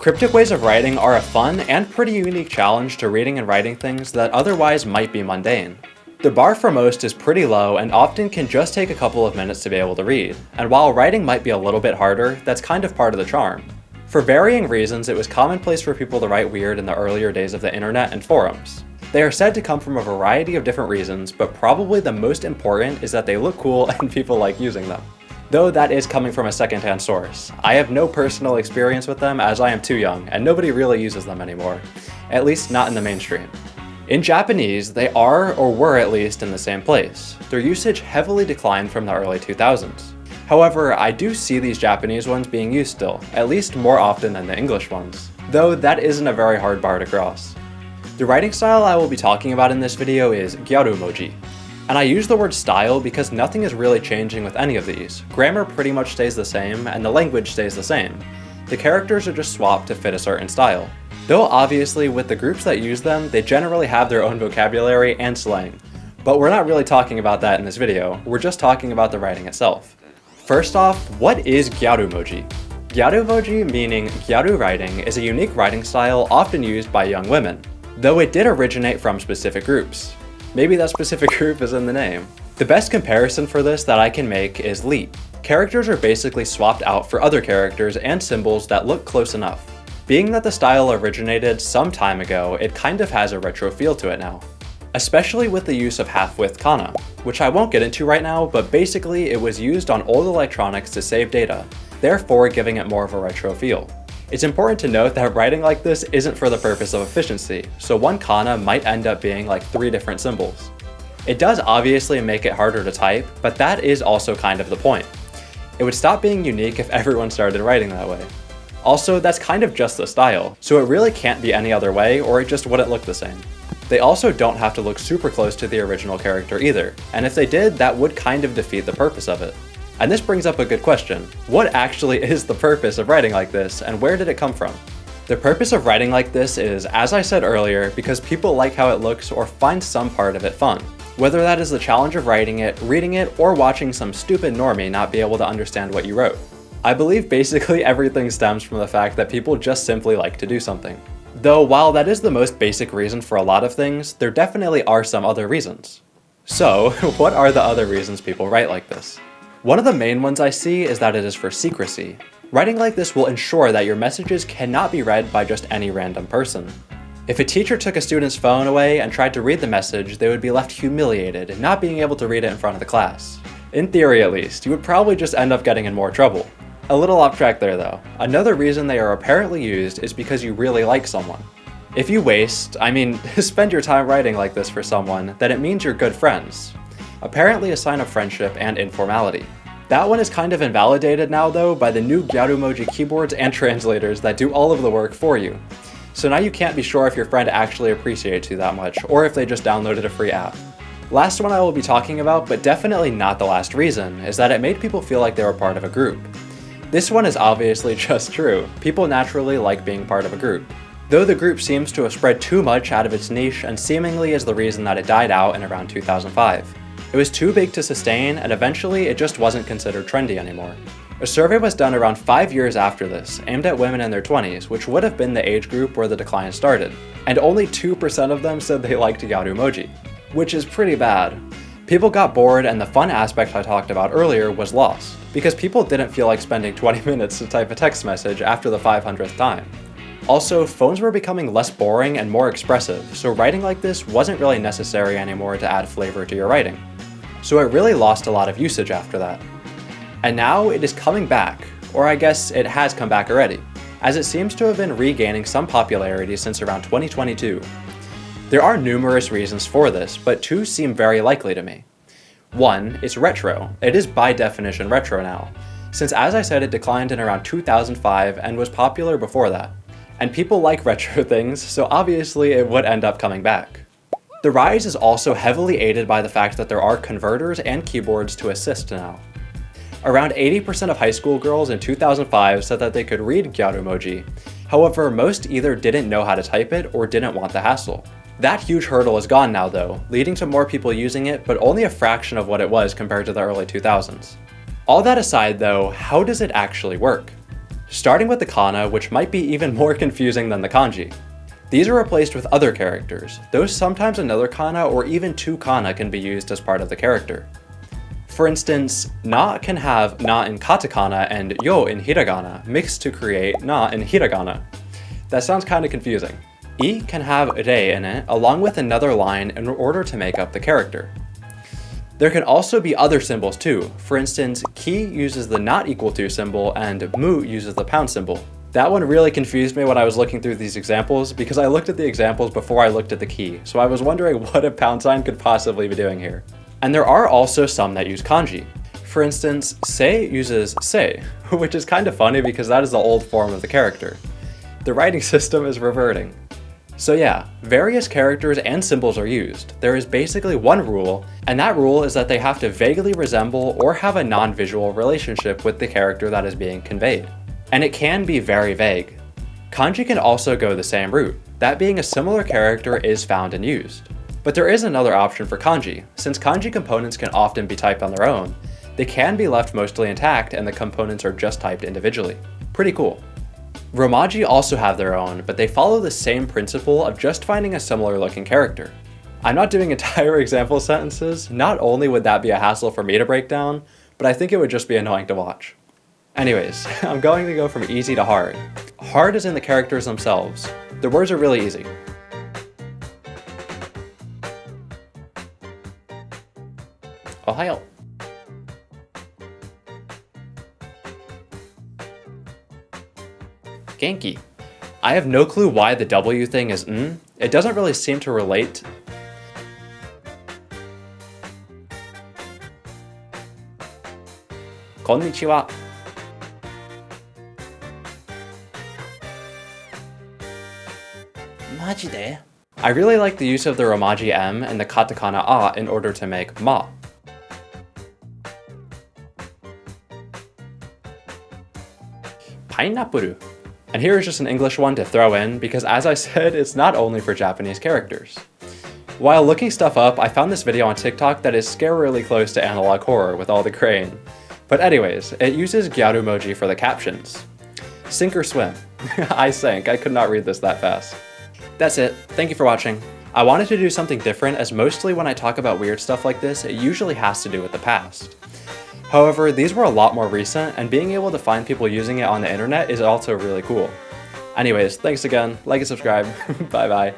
Cryptic ways of writing are a fun and pretty unique challenge to reading and writing things that otherwise might be mundane. The bar for most is pretty low and often can just take a couple of minutes to be able to read, and while writing might be a little bit harder, that's kind of part of the charm. For varying reasons, it was commonplace for people to write weird in the earlier days of the internet and forums. They are said to come from a variety of different reasons, but probably the most important is that they look cool and people like using them. Though that is coming from a secondhand source. I have no personal experience with them as I am too young, and nobody really uses them anymore. At least not in the mainstream. In Japanese, they are, or were at least, in the same place. Their usage heavily declined from the early 2000s. However, I do see these Japanese ones being used still, at least more often than the English ones. Though that isn't a very hard bar to cross. The writing style I will be talking about in this video is gyaru-moji. And I use the word style because nothing is really changing with any of these. Grammar pretty much stays the same, and the language stays the same. The characters are just swapped to fit a certain style. Though obviously with the groups that use them, they generally have their own vocabulary and slang. But we're not really talking about that in this video, we're just talking about the writing itself. First off, what is gyaru-moji? Gyaru-moji, meaning gyaru writing, is a unique writing style often used by young women, though it did originate from specific groups. Maybe that specific group is in the name. The best comparison for this that I can make is leap. Characters are basically swapped out for other characters and symbols that look close enough. Being that the style originated some time ago, it kind of has a retro feel to it now. Especially with the use of half-width kana, which I won't get into right now, but basically it was used on old electronics to save data, therefore giving it more of a retro feel. It's important to note that writing like this isn't for the purpose of efficiency, so one kana might end up being like 3 different symbols. It does obviously make it harder to type, but that is also kind of the point. It would stop being unique if everyone started writing that way. Also, that's kind of just the style, so it really can't be any other way or it just wouldn't look the same. They also don't have to look super close to the original character either, and if they did, that would kind of defeat the purpose of it. And this brings up a good question. What actually is the purpose of writing like this, and where did it come from? The purpose of writing like this is, as I said earlier, because people like how it looks or find some part of it fun. Whether that is the challenge of writing it, reading it, or watching some stupid normie not be able to understand what you wrote. I believe basically everything stems from the fact that people just simply like to do something. Though while that is the most basic reason for a lot of things, there definitely are some other reasons. So, what are the other reasons people write like this? One of the main ones I see is that it is for secrecy. Writing like this will ensure that your messages cannot be read by just any random person. If a teacher took a student's phone away and tried to read the message, they would be left humiliated, not being able to read it in front of the class. In theory at least, you would probably just end up getting in more trouble. A little off track there though. Another reason they are apparently used is because you really like someone. If you spend your time writing like this for someone, then it means you're good friends. Apparently a sign of friendship and informality. That one is kind of invalidated now though by the new gyaru-moji keyboards and translators that do all of the work for you. So now you can't be sure if your friend actually appreciates you that much, or if they just downloaded a free app. Last one I will be talking about, but definitely not the last reason, is that it made people feel like they were part of a group. This one is obviously just true. People naturally like being part of a group. Though the group seems to have spread too much out of its niche and seemingly is the reason that it died out in around 2005. It was too big to sustain, and eventually it just wasn't considered trendy anymore. A survey was done around 5 years after this, aimed at women in their 20s, which would have been the age group where the decline started, and only 2% of them said they liked gyaru-moji, which is pretty bad. People got bored and the fun aspect I talked about earlier was lost, because people didn't feel like spending 20 minutes to type a text message after the 500th time. Also, phones were becoming less boring and more expressive, so writing like this wasn't really necessary anymore to add flavor to your writing. So it really lost a lot of usage after that. And now it is coming back, or I guess it has come back already, as it seems to have been regaining some popularity since around 2022. There are numerous reasons for this, but 2 seem very likely to me. 1, it's retro. It is by definition retro now, since as I said it declined in around 2005 and was popular before that. And people like retro things, so obviously it would end up coming back. The rise is also heavily aided by the fact that there are converters and keyboards to assist now. Around 80% of high school girls in 2005 said that they could read gyaru-moji. However, most either didn't know how to type it or didn't want the hassle. That huge hurdle is gone now though, leading to more people using it, but only a fraction of what it was compared to the early 2000s. All that aside though, how does it actually work? Starting with the kana, which might be even more confusing than the kanji. These are replaced with other characters, though sometimes another kana or even two kana can be used as part of the character. For instance, na can have na in katakana and yo in hiragana mixed to create na in hiragana. That sounds kind of confusing. I can have re in it along with another line in order to make up the character. There can also be other symbols too. For instance, ki uses the not equal to symbol and mu uses the pound symbol. That one really confused me when I was looking through these examples because I looked at the examples before I looked at the ki, so I was wondering what a pound sign could possibly be doing here. And there are also some that use kanji. For instance, sei uses sei, which is kind of funny because that is the old form of the character. The writing system is reverting. So yeah, various characters and symbols are used. There is basically one rule, and that rule is that they have to vaguely resemble or have a non-visual relationship with the character that is being conveyed. And it can be very vague. Kanji can also go the same route, that being a similar character is found and used. But there is another option for kanji. Since kanji components can often be typed on their own, they can be left mostly intact and the components are just typed individually. Pretty cool. Romaji also have their own, but they follow the same principle of just finding a similar looking character. I'm not doing entire example sentences, not only would that be a hassle for me to break down, but I think it would just be annoying to watch. Anyways, I'm going to go from easy to hard. Hard is in the characters themselves. The words are really easy. Ohayo. Genki. I have no clue why the W thing is n. It doesn't really seem to relate. Konnichiwa. Majide? I really like the use of the Romaji M and the katakana A in order to make ma. Pineapple. And here is just an English one to throw in because as I said, it's not only for Japanese characters. While looking stuff up, I found this video on TikTok that is scarily close to analog horror with all the crane. But anyways, it uses gyaru-moji for the captions. Sink or swim. I sank, I could not read this that fast. That's it, thank you for watching. I wanted to do something different as mostly when I talk about weird stuff like this, it usually has to do with the past. However, these were a lot more recent, and being able to find people using it on the internet is also really cool. Anyways, thanks again, like and subscribe, bye bye.